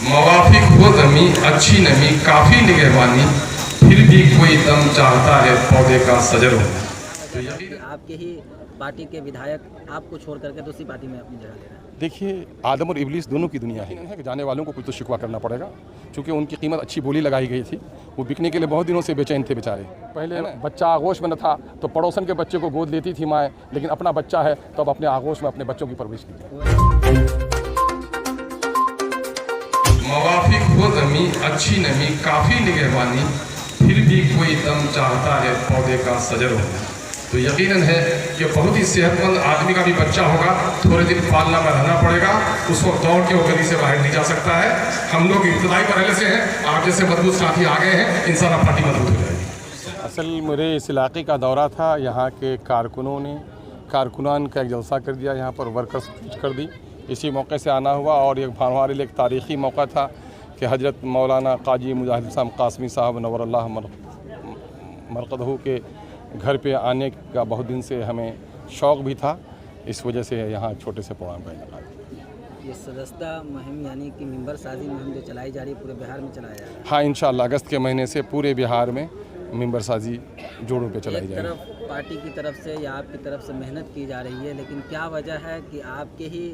मवाफिक हो नमी अच्छी नमी काफ़ी निगहबानी, फिर भी कोई दम चाहता है पौधे का सजर होना। आपके ही पार्टी के विधायक आपको छोड़ करके दूसरी पार्टी में अपनी जगह ले रहे हैं। देखिए, आदम और इब्लीस दोनों की दुनिया है कि जाने वालों को कुछ तो शिकवा करना पड़ेगा, क्योंकि उनकी कीमत अच्छी बोली लगाई गई थी। वो बिकने के लिए बहुत दिनों से बेचैन थे बेचारे। पहले बच्चा आगोश में न था तो पड़ोसन के बच्चे को गोद लेती थी माएँ, लेकिन अपना बच्चा है तो अब अपने आगोश में अपने बच्चों की परवरिश कीजिए। मवाफिक हो नमी अच्छी नमी काफ़ी निगहबानी, फिर भी कोई दम चाहता है पौधे का सजर होना। तो यकीनन है कि बहुत ही सेहतमंद आदमी का भी बच्चा होगा, थोड़े दिन पालना में रहना पड़ेगा, उस वक्त दौड़ के वो गली से बाहर नहीं जा सकता है। हम लोग इब्तदाई मरहले से हैं, आप जैसे मजबूत साथी आ गए हैं, इंशाल्लाह पार्टी मजबूत हो जाएगी। असल मेरे इस इलाके का दौरा था, यहाँ के कारकुनान का एक जलसा कर दिया, यहाँ पर वर्कर्स स्पीच कर दी। इसी मौके से आना हुआ और एक हमारे लिए एक तारीख़ी मौका था कि हज़रत मौलाना काजी मुजाहिद हुसैन कासमी साहब नवरल्लाह मरकदहू के घर पे आने का बहुत दिन से हमें शौक़ भी था, इस वजह से यहाँ छोटे से प्रोग्राम का इंतज़ाम। ये सदस्यता मुहिम यानी कि मेंबर साजी मुहिम जो चलाई जा रही है पूरे बिहार में चलाया जा रहा है। हाँ, इंशाअल्लाह अगस्त के महीने से पूरे बिहार में मेंबर साजी जोड़ों पे चलाई जाएगी। एक तरफ पार्टी की तरफ से या आपकी तरफ से मेहनत की जा रही है, लेकिन क्या वजह है कि आपके ही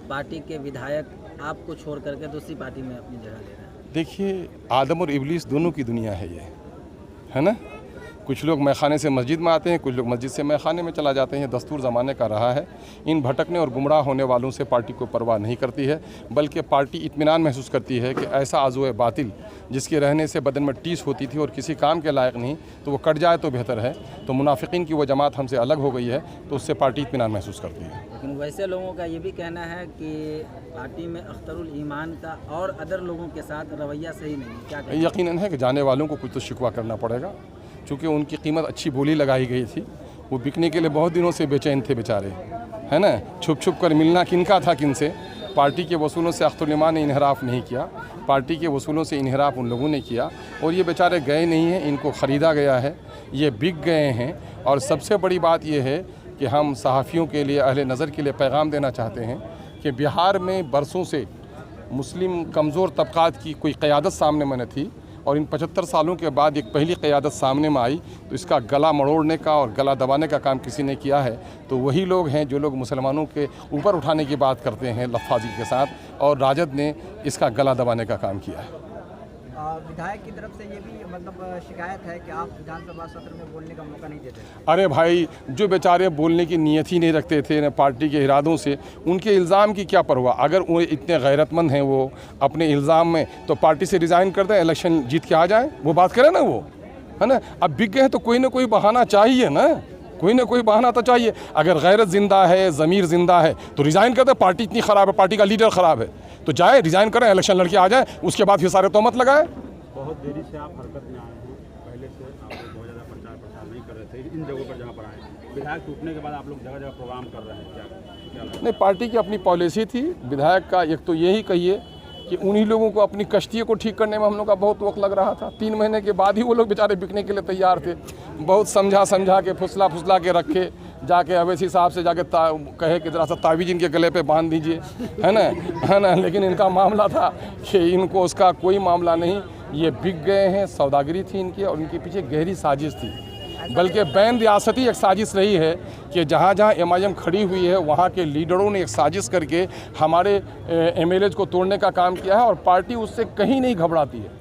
पार्टी के विधायक आपको छोड़ करके दूसरी पार्टी में अपनी जगह ले रहे हैं? देखिए, आदम और इब्लीस दोनों की दुनिया है ये, है ना। कुछ लोग मैखाने से मस्जिद में आते हैं, कुछ लोग मस्जिद से मैखाने में चला जाते हैं। दस्तूर ज़माने का रहा है। इन भटकने और गुमराह होने वालों से पार्टी को परवाह नहीं करती है, बल्कि पार्टी इत्मीनान महसूस करती है कि ऐसा आज़ो बातिल जिसके रहने से बदन में टीस होती थी और किसी काम के लायक नहीं, तो वो कट जाए तो बेहतर है। तो मुनाफिकीन की वो जमात हमसे अलग हो गई है, तो उससे पार्टी इत्मीनान महसूस करती है। लेकिन वैसे लोगों का ये भी कहना है कि पार्टी में अख्तरुल ईमान का और अदर लोगों के साथ रवैया सही नहीं है, क्या कहें? यकीनन है कि जाने वालों को कुछ तो शिकवा करना पड़ेगा, क्योंकि उनकी कीमत अच्छी बोली लगाई गई थी। वो बिकने के लिए बहुत दिनों से बेचैन थे बेचारे, है ना। छुप छुप कर मिलना किनका था किनसे। पार्टी के वसूलों से अख्तरुल ईमान ने इनहराफ नहीं किया, पार्टी के वसूलों से इनहराफ उन लोगों ने किया, और ये बेचारे गए नहीं हैं, इनको ख़रीदा गया है, ये बिक गए हैं। और सबसे बड़ी बात यह है कि हम सहाफ़ियों के लिए, अहले नज़र के लिए पैगाम देना चाहते हैं कि बिहार में बरसों से मुस्लिम कमज़ोर तबक़ात की कोई क़यादत सामने में न थी, और इन 75 सालों के बाद एक पहली क़यादत सामने में आई, तो इसका गला मरोड़ने का और गला दबाने का काम किसी ने किया है। तो वही लोग हैं जो लोग मुसलमानों के ऊपर उठाने की बात करते हैं लफ्ज़ी के साथ, और राजद ने इसका गला दबाने का काम किया है। विधायक की तरफ से ये भी मतलब शिकायत है कि आप विधानसभा सत्र में बोलने का मौका नहीं देते। अरे भाई, जो बेचारे बोलने की नीयत ही नहीं रखते थे न पार्टी के इरादों से, उनके इल्ज़ाम की क्या परवाह। अगर वो इतने गैरतमंद हैं वो अपने इल्ज़ाम में, तो पार्टी से रिज़ाइन कर दें, इलेक्शन जीत के आ जाएं, वो बात करें ना, वो है ना। अब बिक गए तो कोई ना कोई बहाना चाहिए ना, कोई ना कोई बहाना तो चाहिए। अगर गैरत ज़िंदा है, ज़मीर ज़िंदा है, तो रिज़ाइन कर दे। पार्टी इतनी ख़राब है, पार्टी का लीडर ख़राब है, तो जाए रिज़ाइन करें, इलेक्शन लड़के आ जाए, उसके बाद फिर सारे तोहमत लगाए। बहुत देरी से आप हरकत में आए हैं, पहले से आप लोग बहुत ज़्यादा प्रचार नहीं कर रहे थे इन जगहों पर जहाँ पर आए। विधायक टूटने के बाद आप लोग जगह जगह प्रोग्राम कर रहे हैं, क्या नहीं, पार्टी की अपनी पॉलिसी थी। विधायक का एक तो यही कहिए कि उन्हीं लोगों को अपनी कश्ती को ठीक करने में हम लोग का बहुत वक्त लग रहा था। 3 महीने के बाद ही वो लोग बेचारे बिकने के लिए तैयार थे। बहुत समझा के फुसला के रखे, जाके अवैसी साहब से जाके कहे कि ज़रा सा तावीज़ इनके गले पे बांध दीजिए, है ना। लेकिन इनका मामला था कि इनको उसका कोई मामला नहीं, ये बिक गए हैं। सौदागरी थी इनकी, और इनके पीछे गहरी साजिश थी, बल्कि बैन रियासती एक साजिश रही है कि जहाँ जहाँ MIM खड़ी हुई है, वहाँ के लीडरों ने एक साजिश करके हमारे MLAs को तोड़ने का काम किया है। और पार्टी उससे कहीं नहीं घबराती है,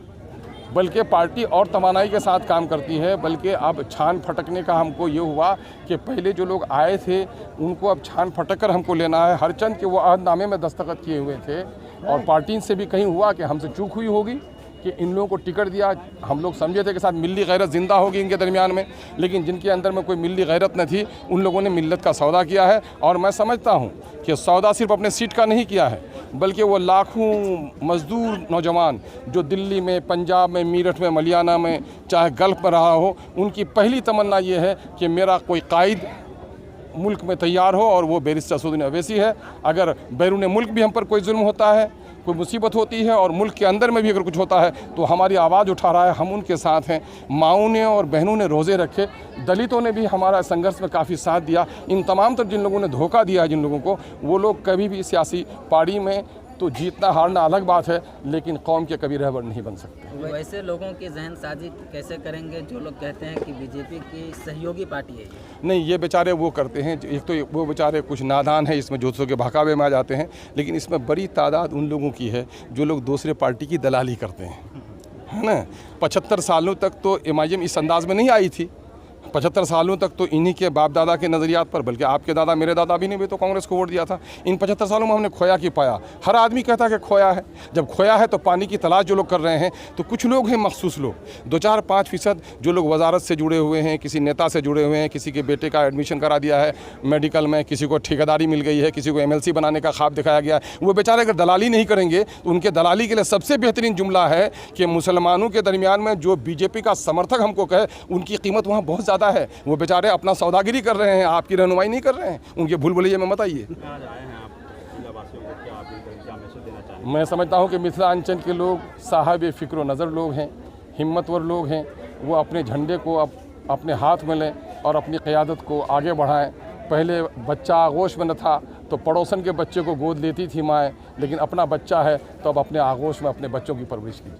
बल्कि पार्टी और तवानाई के साथ काम करती है। बल्कि अब छान फटकने का हमको ये हुआ कि पहले जो लोग आए थे उनको अब छान फटक कर हमको लेना है। हरचंद के वो अहदनामे में दस्तखत किए हुए थे, और पार्टी से भी कहीं हुआ कि हमसे चूक हुई होगी कि इन लोगों को टिकट दिया। हम लोग समझे थे कि साथ मिल्ली गैरत ज़िंदा होगी इनके दरमियान में, लेकिन जिनके अंदर में कोई मिल्ली गैरत न थी, उन लोगों ने मिल्लत का सौदा किया है। और मैं समझता हूँ कि सौदा सिर्फ अपने सीट का नहीं किया है, बल्कि वो लाखों मज़दूर नौजवान जो दिल्ली में, पंजाब में, मीरठ में, मलियाना में, चाहे गल्फ़ में रहा हो, उनकी पहली तमन्ना ये है कि मेरा कोई कायद मुल्क में तैयार हो, और वो बैरिस्टर असदुद्दीन अवैसी है। अगर बैरून मुल्क भी हम पर कोई जुल्म होता है, कोई मुसीबत होती है, और मुल्क के अंदर में भी अगर कुछ होता है, तो हमारी आवाज़ उठा रहा है, हम उनके साथ हैं। माओं ने और बहनों ने रोज़े रखे, दलितों ने भी हमारा संघर्ष में काफ़ी साथ दिया। इन तमाम तर जिन लोगों ने धोखा दिया है जिन लोगों को, वो लोग कभी भी सियासी पार्टी में तो जीतना हारना अलग बात है, लेकिन कौम के कभी रहबर नहीं बन सकते। वैसे लोगों की जहनसाजी कैसे करेंगे जो लोग कहते हैं कि बीजेपी की सहयोगी पार्टी है ये? नहीं, ये बेचारे वो करते हैं, एक तो वो बेचारे कुछ नादान है, इसमें जोशों के बहकावे में आ जाते हैं, लेकिन इसमें बड़ी तादाद उन लोगों की है जो लोग दूसरे पार्टी की दलाली करते हैं, है ना। 75 सालों तक तो MIM इस अंदाज में नहीं आई थी। 75 सालों तक तो इन्हीं के बाप दादा के नज़रियात पर, बल्कि आपके दादा मेरे दादा भी ने भी तो कांग्रेस को वोट दिया था। इन 75 सालों में हमने खोया कि पाया? हर आदमी कहता है कि खोया है। जब खोया है तो पानी की तलाश जो लोग कर रहे हैं, तो कुछ लोग हैं मखसूस लोग, 2-4-5% जो लोग वजारत से जुड़े हुए हैं, किसी नेता से जुड़े हुए हैं, किसी के बेटे का एडमिशन करा दिया है मेडिकल में, किसी को ठेकेदारी मिल गई है, किसी को MLC बनाने का ख्वाब दिखाया गया। वो बेचारे अगर दलाली नहीं करेंगे तो उनके दलाली के लिए सबसे बेहतरीन जुमला है कि मुसलमानों के दरमियान में जो बीजेपी का समर्थक हमको कहे, उनकी कीमत वहाँ बहुत ज़्यादा है। वो बेचारे अपना सौदागिरी कर रहे हैं, आपकी रहनुमाई नहीं कर रहे हैं। उनके भूल भुलैया में मत आइए। आज आए हैं आप जिलावासियों को, क्या अपील करें, क्या मैसेज देना चाहेंगे? मैं समझता हूँ कि मिथिलांचल के लोग साहब फ़िक्र नज़र लोग हैं, हिम्मतवर लोग हैं। वो अपने झंडे को अपने हाथ में लें और अपनी क़यादत को आगे बढ़ाएं। पहले बच्चा आगोश में न था तो पड़ोसन के बच्चे को गोद लेती थी माएँ, लेकिन अपना बच्चा है तो अब अपने आगोश में अपने बच्चों की परवरिश कीजिए।